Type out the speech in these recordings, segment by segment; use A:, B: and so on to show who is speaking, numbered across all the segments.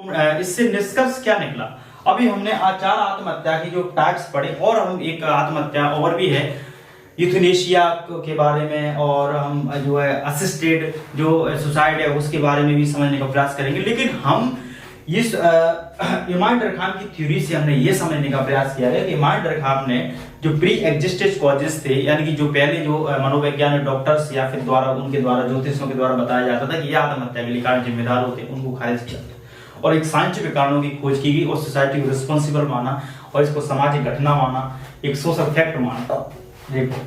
A: इससे निष्कर्ष क्या निकला? अभी हमने आज 4 आत्महत्या की जो टाइप्स पढ़े और हम एक आत्महत्या और भी है यूथनेशिया के बारे में, और हम जो है असिस्टेड जो सुसाइड है उसके बारे में भी समझने का प्रयास करेंगे। लेकिन हम इस इमाम डरखाम की थ्योरी से हमने ये समझने का प्रयास किया है कि इमाम डरखाम ने जो प्री एग्जिस्टेंस कॉजेस थे, यानी कि जो पहले जो मनोवैज्ञानिक डॉक्टर्स या फिर उनके द्वारा ज्योतिषों के द्वारा बताया जाता था कि ये आत्महत्या के लिए कारण जिम्मेदार होते हैं, उनको खारिज किया गया और एक साइंटिफिक कारणों की खोज की गई और सोसाइटी को रिस्पॉन्सिबल माना और इसको सामाजिक घटना माना, एक सोशल फैक्ट माना। देखो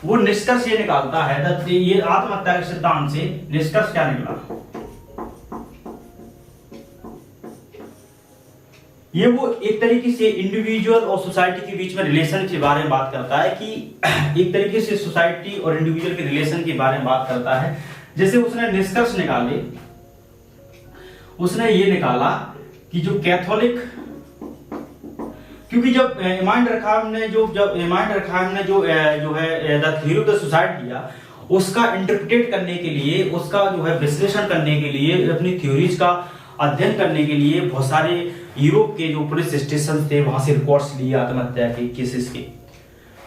A: वो निष्कर्ष ये निकालता है, ये आत्महत्या के सिद्धांत से निष्कर्ष क्या निकला? ये वो एक तरीके से इंडिविजुअल और सोसाइटी के बीच में रिलेशन के बारे में बात करता है कि एक तरीके से सोसाइटी और इंडिविजुअल के रिलेशन के बारे में बात करता है। जैसे उसने निष्कर्ष निकाले, उसने ये निकाला कि जो कैथोलिक, क्योंकि जब इमाम डरखाम ने जो है the theory of the suicide किया, उसका इंटरप्रेट करने के लिए, उसका जो है विश्लेषण करने के लिए, अपनी थ्योरीज का अध्ययन करने के लिए बहुत सारे यूरोप के जो पुलिस स्टेशन थे वहां से रिकॉर्ड्स लिए आत्महत्या के केसेस के।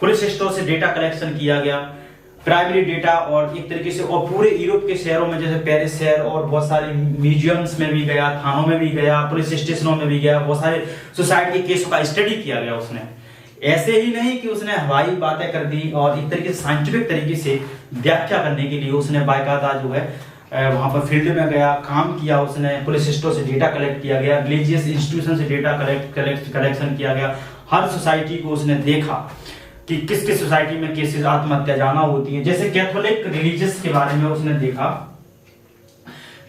A: पुलिस स्टेशन से डेटा कलेक्शन किया गया, प्राइमरी डेटा, और एक तरीके से और पूरे यूरोप के शहरों में जैसे पेरिस शहर और बहुत सारे म्यूजियम्स में भी गया, थानों में भी गया, पुलिस स्टेशनों में भी गया, बहुत सारे सुसाइड के केसों का स्टडी किया गया उसने। ऐसे ही नहीं कि उसने हवाई बातें कर दी, और एक तरीके से साइंटिफिक तरीके से व्याख्या करने के लिए उसने बाकायदा जो है वहां पर फील्ड में गया, काम किया उसने, पुलिस स्टेशन से डेटा कलेक्ट किया गया, रिलीजियस इंस्टीट्यूशन से डेटा कलेक्शन किया गया, हर सोसाइटी को उसने देखा कि किस किस सोसाइटी में केसेस आत्महत्या ज्यादा होती है। जैसे कैथोलिक रिलीजियस के बारे में उसने देखा,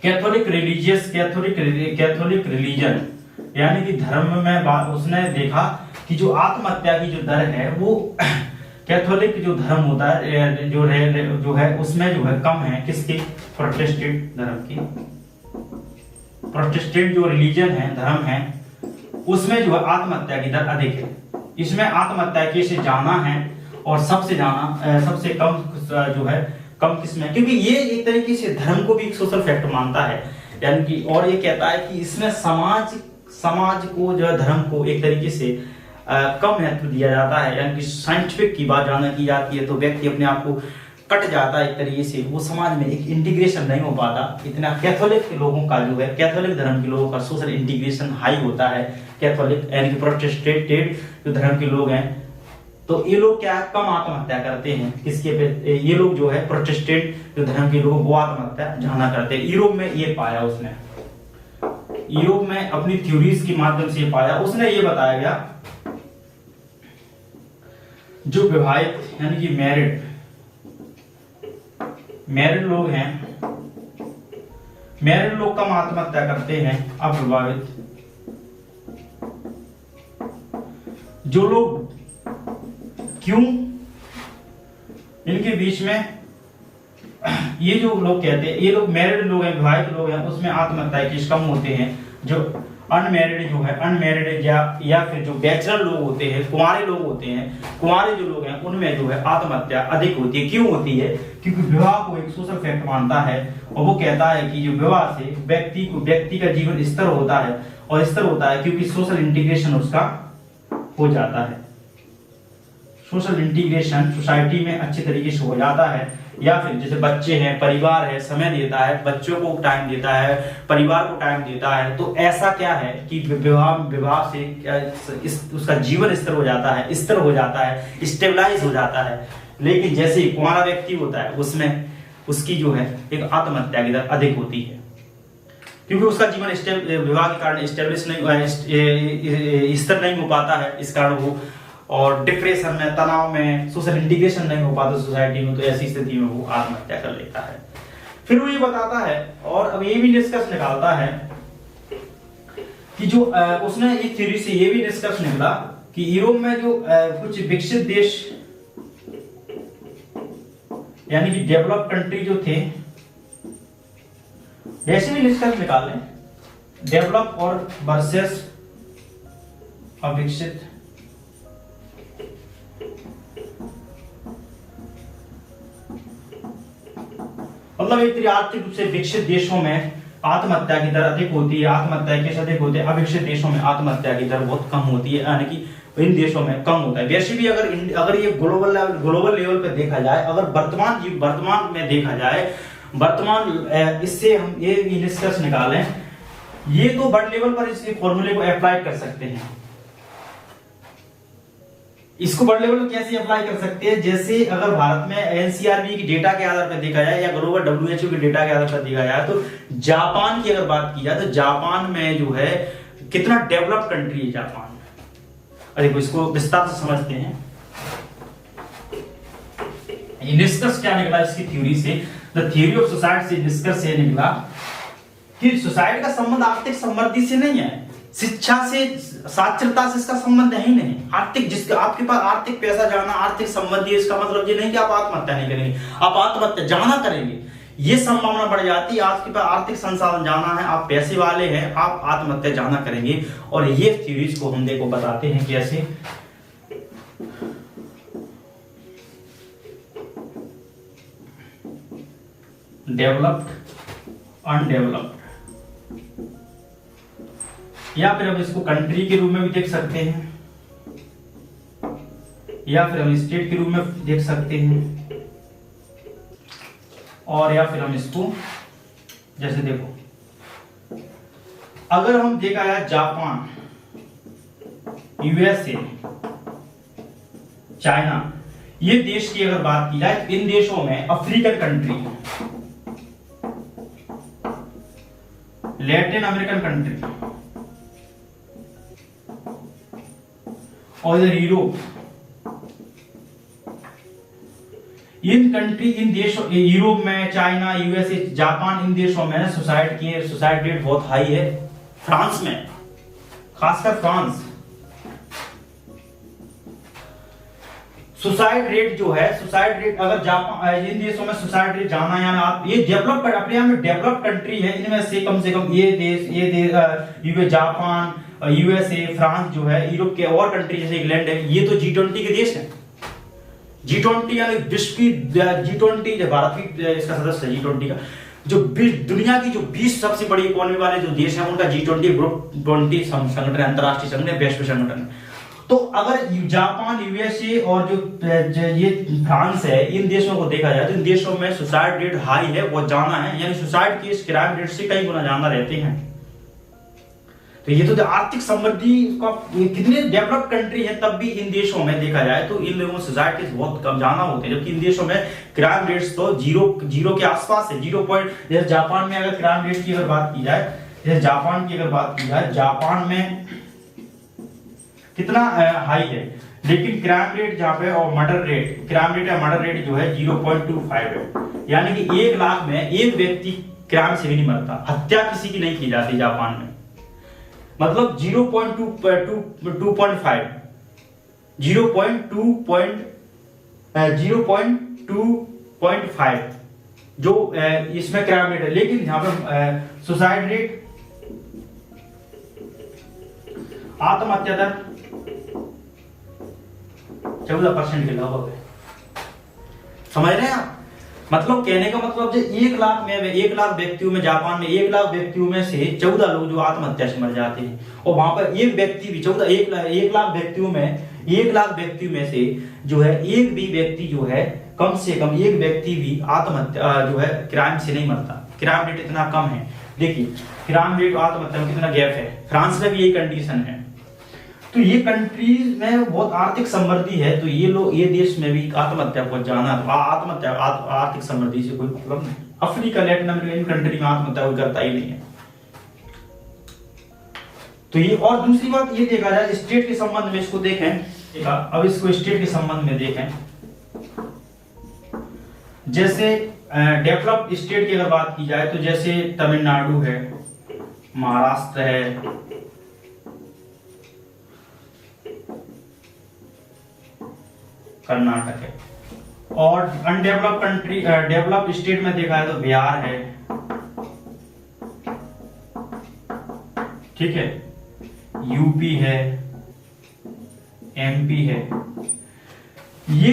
A: कैथोलिक रिलीजन यानी कि धर्म में उसने देखा कि जो आत्महत्या की जो दर है वो कैथोलिक जो धर्म होता है जो है उसमें जो है कम है। किसकी? प्रोटेस्टेंट धर्म की। प्रोटेस्टेंट जो रिलीजन है, धर्म है, उसमें जो है आत्महत्या की दर अधिक है। इसमें आत्महत्या केस जाना है और सबसे कम जो है कम किसमें, क्योंकि ये एक तरीके से धर्म को भी एक सोशल फैक्टर मानता है, यानी कि और ये कहता है कि इसमें समाज को जो है धर्म को एक तरीके से कम महत्व दिया जाता है, यानी कि साइंटिफिक की बात ज्यादा की जाती है तो व्यक्ति अपने आप को कट जाता है एक तरीके से, वो समाज में एक इंटीग्रेशन नहीं हो पाता इतना। कैथोलिक के लोगों का जो है, कैथोलिक धर्म के लोगों का सोशल इंटीग्रेशन हाई होता है। कैथोलिक यानी कि प्रोटेस्टेंट जो धर्म के लोग हैं, तो ये लोग क्या कम आत्महत्या करते हैं। किसके पे? ये लोग जो है प्रोटेस्टेंट जो धर्म के लोग वो आत्महत्या ज्यादा करते हैं। यूरोप में ये पाया उसने, यूरोप में अपनी थ्योरीज के माध्यम से पाया। उसने ये बताया गया जो विवाहित यानी कि मैरिड लोग हैं, मैरिड लोग कम आत्महत्या करते हैं। अविवाहित जो लोग, क्यों? इनके बीच में ये जो लोग कहते हैं, ये लोग मैरिड लोग हैं, विवाहित लोग हैं, उसमें आत्महत्या केस कम होते हैं। जो अनमैरिड या फिर जो बैचलर लोग होते हैं, कुंवारे लोग होते हैं, कुंवारे जो लोग हैं उनमें जो है आत्महत्या अधिक होती है। क्यों होती है? क्योंकि विवाह को एक सोशल फैक्ट मानता है और वो कहता है कि जो विवाह से व्यक्ति का जीवन स्थिर होता है, और स्थिर होता है क्योंकि सोशल इंटीग्रेशन उसका हो जाता है। सोशल इंटीग्रेशन सोसाइटी में अच्छे तरीके से हो जाता है। या फिर जैसे बच्चे हैं, परिवार है, समय देता है, बच्चों को टाइम देता है, परिवार को टाइम देता है, तो ऐसा क्या है कि विवाह से उसका जीवन स्थिर हो जाता है, स्टेबलाइज हो जाता है। लेकिन जैसे कुंवारा व्यक्ति होता है उसमें उसकी जो है एक आत्महत्या की दर अधिक होती है, क्योंकि उसका जीवन विवाह के कारण स्टेब्लिश नहीं, स्थिर नहीं हो पाता है। इस कारण वो और डिप्रेशन में, तनाव में, सोशल इंटीग्रेशन नहीं हो पाता सोसाइटी में, तो ऐसी स्थिति में वो आत्महत्या कर लेता है। फिर वो ये बताता है और अब ये भी निष्कर्ष निकालता है कि जो उसने इस थ्योरी से ये भी निष्कर्ष निकला कि यूरोप में जो कुछ विकसित देश यानी कि डेवलप कंट्री जो थे, वैसे भी निष्कर्ष निकालें, डेवलप और वर्सेस अविकसित। मतलब एक आर्थिक रूप से विकसित देशों में आत्महत्या की दर अधिक होती है। आत्महत्या केस अधिक होते हैं। अविकसित देशों में आत्महत्या की दर बहुत कम होती है, यानी कि इन देशों में कम होता है। वैसे भी अगर ये ग्लोबल लेवल पे देखा जाए, अगर वर्तमान में देखा जाए, इससे हम ये निष्कर्ष निकालें, ये तो बड़े लेवल पर इस फॉर्मूले को अप्लाई कर सकते हैं। इसको बड़े लेवल पर कैसे अप्लाई कर सकते हैं? जैसे अगर भारत में एनसीआरबी की डेटा के आधार पर देखा जाए या ग्लोबल डब्ल्यूएचओ के डेटा के आधार पर देखा जाए, तो जापान की अगर बात की जाए तो जापान में जो है कितना डेवलप्ड कंट्री है जापान। अरे इसको विस्तार से समझते हैं। निष्कर्ष क्या निकला इसकी थ्योरी से? द थ्योरी ऑफ सोसाइटी से निष्कर्ष ये निकला कि सोसाइटी का संबंध आर्थिक समृद्धि से नहीं है, शिक्षा से, साक्षरता से इसका संबंध है ही नहीं। आर्थिक, जिसका आपके पास आर्थिक पैसा जाना, आर्थिक संबंधी है, इसका मतलब ये नहीं कि आप आत्महत्या नहीं करेंगे, आप आत्महत्या जाना करेंगे, ये संभावना बढ़ जाती है। आपके पास आर्थिक संसाधन जाना है, आप पैसे वाले हैं, आप आत्महत्या जाना करेंगे। और ये थ्योरीज को हम देखो बताते हैं कैसे। डेवलप्ड, अनडेवलप्ड, या फिर हम इसको कंट्री के रूप में भी देख सकते हैं, या फिर हम स्टेट के रूप में देख सकते हैं, और या फिर हम इसको जैसे देखो, अगर हम देखा जाए जापान, यूएसए, चाइना, ये देश की अगर बात की जाए, इन देशों में African country, Latin American country और इधर यूरोप, इन देशों, यूरोप में, चाइना, यूएसए, जापान, इन देशों में सुसाइड रेट बहुत हाई है। फ्रांस में, खासकर फ्रांस, सुसाइड रेट जो है, अगर जापान, इन देशों में सुसाइड रेट जाना, यानी आप ये डेवलप अपने आप में डेवलप कंट्री है, इनमें से कम ये देश जापान, यूएसए, फ्रांस जो है, यूरोप के और कंट्री जैसे इंग्लैंड है, ये तो G20 के देश हैं। G20 यानी विश्व की G20, जो भारत की इसका सदस्य है G20 का, जो दुनिया की जो 20 सबसे बड़ी इकोनॉमी वाले जो देश हैं, उनका G20 ग्रुप 20 संगठन, अंतरराष्ट्रीय संगठन, वैश्विक संगठन। तो अगर जापान, यूएसए और जो ये फ्रांस है, इन देशों को देखा जाए तो इन देशों में सुसाइड रेट हाई है, बहुत ज्यादा है, यानी सुसाइड केस क्राइम रेट से कई गुना ज्यादा रहते हैं। तो ये तो आर्थिक समृद्धि का, कितने डेवलप्ड कंट्री है, तब भी इन देशों में देखा जाए तो इन लोगों में सुसाइड केस बहुत कम ज्यादा होते हैं, जबकि इन देशों में क्राइम रेट्स तो जीरो के आसपास है, 0 पॉइंट। जैसे जापान में अगर क्राइम रेट की अगर बात की जाए, जापान में कितना हाई है, लेकिन क्राइम रेट जहां पे और मर्डर रेट जो है 0.25 है, यानी कि 1 लाख में एक व्यक्ति क्राइम से भी नहीं मरता, हत्या किसी की नहीं की जाती जापान में। मतलब 0.2.5 जो इसमें क्राइम रेट है, लेकिन यहां पर सुसाइड रेट, आत्महत्या दर 14% के लगभग है। समझ रहे हैं आप? मतलब कहने का मतलब जो 1 लाख व्यक्तियों में, जापान में 1 लाख व्यक्तियों में से 14 लोग जो आत्महत्या से मर जाते हैं, और वहां पर एक व्यक्ति भी 1 लाख व्यक्तियों में से जो है एक भी व्यक्ति जो है, कम से कम एक व्यक्ति भी आत्महत्या जो है क्राइम से नहीं मरता। क्राइम रेट इतना कम है। देखिए क्राइम रेट और आत्महत्या में कितना गैप है। फ्रांस में भी यही कंडीशन है। तो ये कंट्रीज में बहुत आर्थिक समृद्धि है, तो ये देश में भी आत्महत्या को जाना, आत्महत्या आर्थिक समृद्धि से कोई मतलब नहीं। अफ्रीका, लैटिन अमेरिकन कंट्री में आत्महत्या कोई करता ही नहीं है। तो ये, और दूसरी बात ये देखा जाए स्टेट के संबंध में, इसको देखें, अब इसको स्टेट के संबंध में देखें। जैसे डेवलप्ड स्टेट की अगर बात की जाए तो जैसे तमिलनाडु है, महाराष्ट्र है, कर्नाटक है, और अनडेवलप्ड कंट्री, डेवलप्ड स्टेट में देखा है तो बिहार है, ठीक है, यूपी है, एमपी है। ये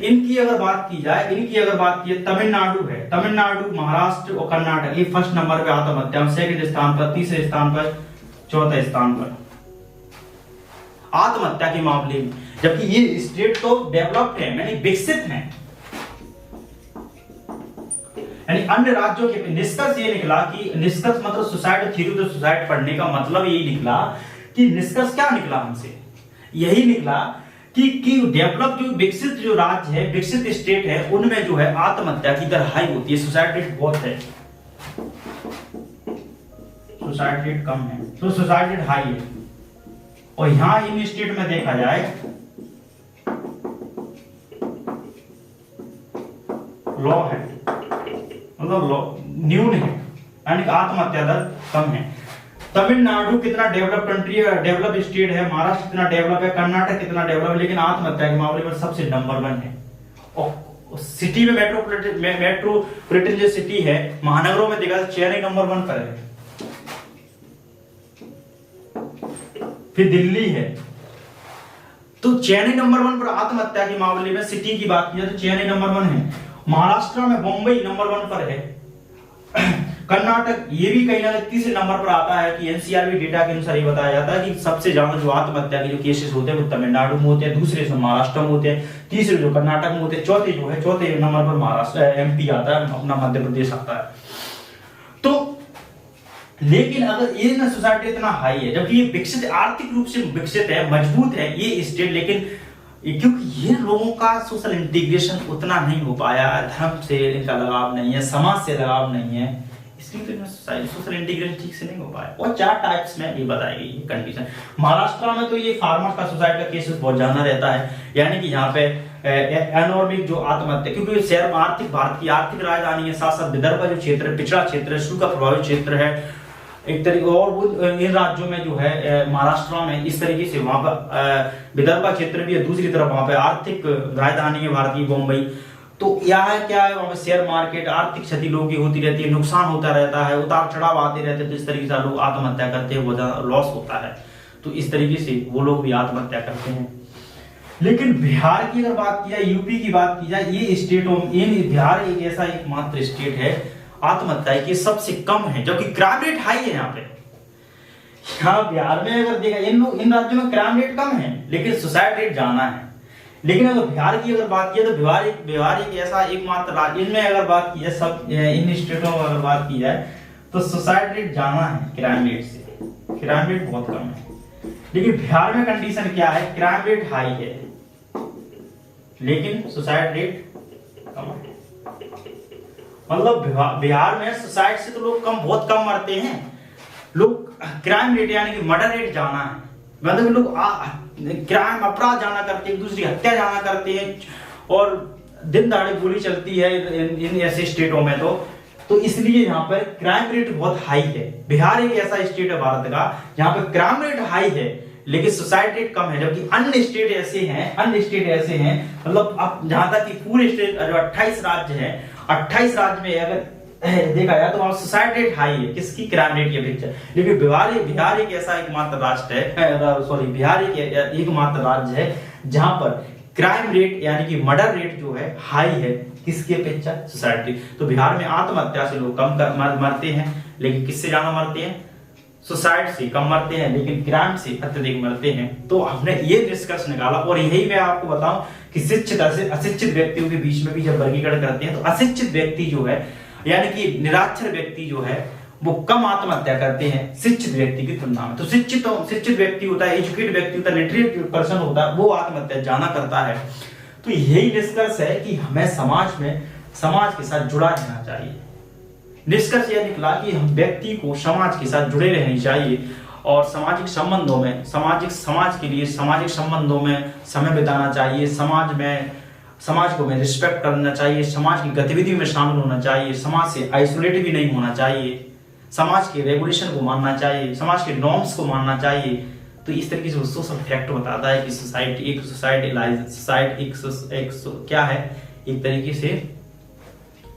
A: इनकी अगर बात की जाए, तमिलनाडु है, तमिलनाडु, महाराष्ट्र और कर्नाटक ये फर्स्ट नंबर पे आत्महत्या, सेकंड स्थान पर, तीसरे स्थान पर, चौथे स्थान पर आत्महत्या के मामले में। जबकि ये स्टेट तो डेवलप्ड है, यानी विकसित है। यानी अन्य राज्यों के निष्कर्ष ये निकला कि निष्कर्ष मतलब सुसाइड थ्योरी, तो सुसाइड पढ़ने का मतलब यही निकला कि निष्कर्ष क्या निकला हमसे, यही निकला कि डेवलप जो विकसित जो राज्य है, विकसित स्टेट है, उनमें जो है आत्महत्या की दर हाई होती है, सुसाइड रेट बहुत है, सुसाइड रेट कम है, तो सुसाइड रेट हाई है। और यहां इन स्टेट में देखा जाए लॉ है, मतलब लॉ न्यून है, यानी आत्महत्या दर कम है। तमिलनाडु कितना डेवलप कंट्री है, डेवलप स्टेट है, महाराष्ट्र कितना डेवलप है, कर्नाटक कितना डेवलप है, लेकिन आत्महत्या के मामले में सबसे नंबर 1 है। और सिटी में मेट्रोपॉलिटन जो सिटी है, महानगरों में देखा चेन्नई नंबर 1 पर है, फिर दिल्ली है। तो चेन्नई नंबर 1 पर आत्महत्या के मामले में सिटी की बात की जाए तो चेन्नई नंबर 1 है। महाराष्ट्र में मुंबई नंबर 1 पर है। कर्नाटक ये भी कहीं ना कहीं तीसरे नंबर पर आता है कि एनसीआरबी डेटा के अनुसार ये बताया जाता है कि सबसे ज्यादा जो आत्महत्या के जो केसेस होते हैं वो तमिलनाडु में होते हैं, दूसरे जो महाराष्ट्र में होते हैं, तीसरे जो कर्नाटक में होते हैं, चौथे नंबर पर महाराष्ट्र एमपी आता है, अपना मध्य प्रदेश आता है। तो लेकिन अगर ये ना सोसाइटी इतना हाई है, जबकि ये विकसित आर्थिक रूप से विकसित है, मजबूत है ये स्टेट, लेकिन क्योंकि ये लोगों का सोशल इंटीग्रेशन उतना नहीं हो पाया, धर्म से इनका लगाव नहीं है, समाज से लगाव नहीं है, इसलिए तो सोशल इंटीग्रेशन ठीक से नहीं हो पाया। और 4 टाइप्स में ये बताई गई कंडीशन। महाराष्ट्र में तो ये फार्मर का सुसाइड का केसेस बहुत ज्यादा रहता है, यानी कि यहाँ पे एनॉर्मिक जो आत्महत्या, क्योंकि शहर आर्थिक भारत की आर्थिक राजधानी है, साथ साथ विदर्भ का जो क्षेत्र है, पिछड़ा क्षेत्र है, सूखा प्रभावित क्षेत्र है एक तरीके, और वो इन राज्यों में जो है महाराष्ट्र में इस तरीके से वहां पर विदर्भ का क्षेत्र भी है, दूसरी तरफ वहां पे आर्थिक राजधानी है भारत की मुंबई। तो यहाँ क्या है, वहां पे शेयर मार्केट आर्थिक क्षति लोगों की होती रहती है, नुकसान होता रहता है, उतार चढ़ाव आते रहते हैं, तो इस तरीके से लोग आत्महत्या करते हैं, वो लॉस होता है, तो इस तरीके से वो लोग भी आत्महत्या करते हैं। लेकिन बिहार की अगर बात की जाए, यूपी की बात की जाए, ये स्टेटों में बिहार एक ऐसा एकमात्र स्टेट है आत्महत्या की सबसे कम है, जबकि क्राइम रेट हाई है यहाँ पे। यहाँ बिहार में अगर देखा इन राज्यों में क्राइम रेट कम है, लेकिन सुसाइड रेट ज्यादा है। लेकिन अगर बिहार की अगर बात की तो बिहार एक ऐसा एकमात्र राज्य, इनमें अगर बात की जाए सब इन स्टेटों में अगर बात की जाए तो सुसाइड रेट ज्यादा है क्राइम रेट से, क्राइम रेट बहुत कम है। लेकिन बिहार में कंडीशन क्या है, क्राइम रेट हाई है लेकिन सुसाइड रेट कम है। मतलब बिहार में सुसाइड से तो लोग बहुत कम मरते हैं, लोग क्राइम रेट यानी कि मर्डर रेट ज्यादा है, मतलब लोग क्राइम अपराध जाना करते हैं, दूसरी हत्या जाना करते हैं, और दिन दहाड़े गोली चलती है इन ऐसे स्टेटों में। तो इसलिए यहाँ पर क्राइम रेट बहुत हाई है। बिहार एक ऐसा स्टेट है भारत का जहाँ पे क्राइम रेट हाई है लेकिन सुसाइड रेट कम है, जबकि अन्य स्टेट ऐसे हैं मतलब अब जहां तक कि पूरे स्टेट जो 28 राज्य है, 28 राज्य में अगर देखा जाए तो वहां सुसाइड रेट हाई है, किसकी, क्राइम रेट की अपेक्षा। लेकिन बिहार एक ऐसा एकमात्र राष्ट्र है, बिहार एक एकमात्र राज्य है जहां पर क्राइम रेट यानी कि मर्डर रेट जो है हाई है, किसकी अपेक्षा, सुसाइड रेट। तो बिहार में आत्महत्या से लोग कम मरते हैं, लेकिन किससे ज्यादा मरते हैं, सुसाइड से कम मरते हैं, लेकिन क्राइम से अत्यधिक मरते हैं। तो हमने ये निष्कर्ष निकाला, और यही मैं आपको बताऊं कि शिक्षित अशिक्षित व्यक्तियों के बीच में भी जब वर्गीकरण करते हैं तो अशिक्षित व्यक्ति जो है यानी कि निरक्षर व्यक्ति जो है वो कम आत्महत्या करते हैं शिक्षित व्यक्ति की तुलना में। तो शिक्षित व्यक्ति होता है, एजुकेटेड व्यक्ति होता है, लिटरेट पर्सन होता है, वो आत्महत्या ज्यादा करता है। तो यही निष्कर्ष है कि हमें समाज के साथ जुड़ा रहना चाहिए। निष्कर्ष यह निकला कि हम व्यक्ति को समाज के साथ जुड़े रहनी चाहिए और सामाजिक संबंधों में सामाजिक संबंधों में समय बिताना चाहिए, समाज को में रिस्पेक्ट करना चाहिए, समाज की गतिविधियों में शामिल होना चाहिए, समाज से आइसोलेट भी नहीं होना चाहिए, समाज के रेगुलेशन को मानना चाहिए, समाज के नॉर्म्स को मानना चाहिए। तो इस तरीके से सोशल फैक्ट बताता है कि क्या है, एक तरीके से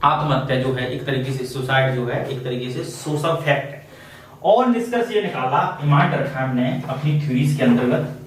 A: आत्महत्या जो है, एक तरीके से सुसाइड जो है, एक तरीके से सोशल फैक्ट है। और निष्कर्ष ये निकाला, रिमाइंड रखा हमने अपनी थ्योरीज के अंतर्गत